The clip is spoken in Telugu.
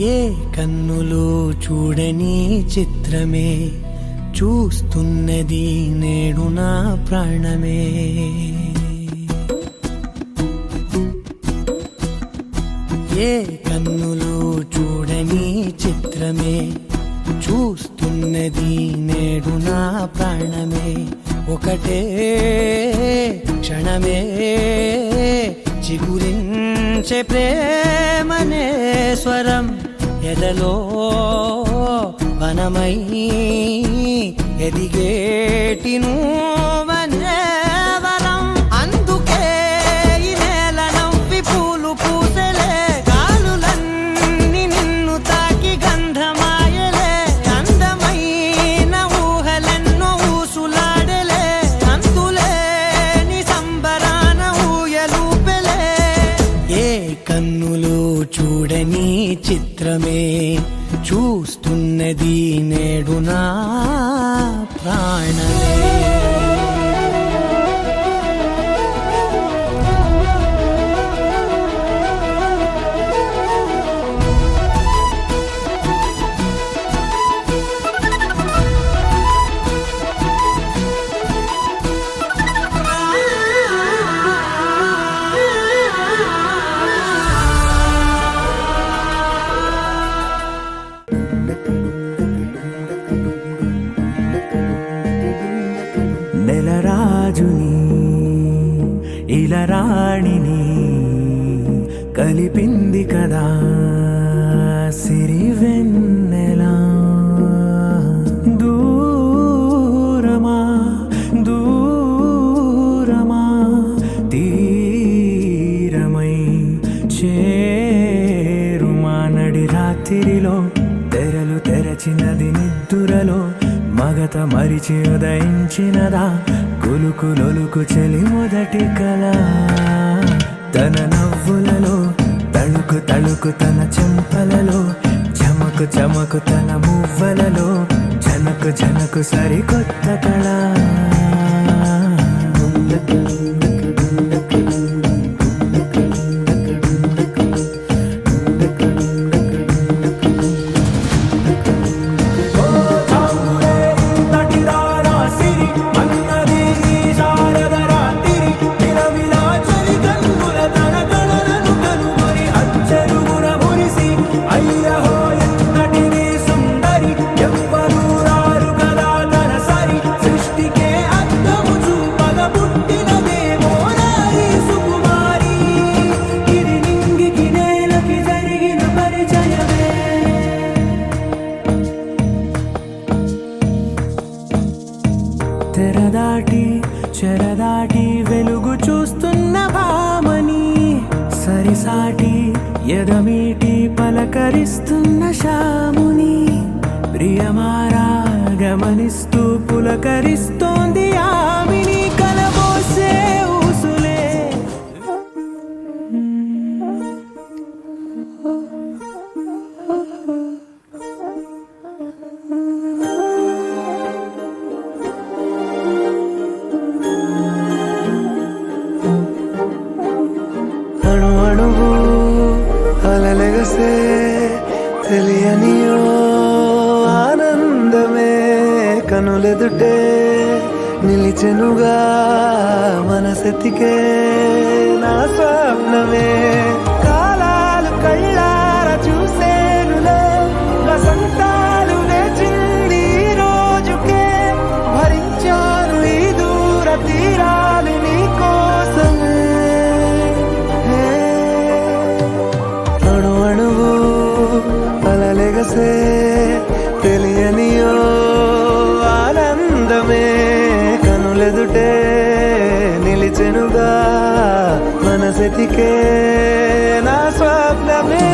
ఏ కన్నులు చూడని చిత్రమే చూస్తున్నది నేడు నా ప్రాణమే. ఏ కన్నులు చూడని చిత్రమే చూస్తున్నది నేడు నా ప్రాణమే. ఒకటే క్షణమే చిగురించే ప్రేమనే స్వరం ఎదలో వనమై ఎదిగేటి నువ్వనే వరం. అందుకే ఈ నేల నవ్వి పూలు పూసెలే, గాలులన్నీ నిన్ను తాకి గంధమాయలే. అందమైన ఊహలెన్నో ఊసులాడలే, అంతులేని సంబరాన ఊయలూపెలే. ఏ కన్నులు చూడని చిత్రమే చూస్తున్నది నేడు నా ప్రాణమే. నెలరాజుని ఇలరాణిని కలిపింది కదా సిరివెన్నెలా. దూరమా దూరమా తీరమై చేరుమా. నడి రాత్రిలో తెరలు తెరచినది నిద్దురలో, మగత మరిచి ఉదయించినదా కులుకులొలుకు చెలి మొదటి కళ. తన నవ్వులలో తళుకు తళుకు తన చెంపలలో, చమకు చమకు తన మువ్వలలో, జనకు జనకు సరికొత్త కళ. తెరదాటి చెరదాటి వెలుగు చూస్తున్న భామని, సరిసాటి ఎదమీటి పలకరిస్తున్న శాముని. ప్రియమారా గమనిస్తూ పులకరిస్తోంది ఆమిని, కలబోసే ఊసులే. అణువణువు అలలెగసే తెలియనియో ఆనందమే, కనులెదుటే నిలిచెనుగా మనసెతికే నా స్వప్నమే. కాలాలు కళ్ళార చూసేనులే, వసంతాలు వేచింది రోజుకే. భరించాను ఈ దూర తీరాలు నీ కోసమే. అణువణువు అలలెగసే తెలియనియో ఆనందమే, కనులెదుటే నిలిచెనుగా మనసెతికే నా స్వప్నమే.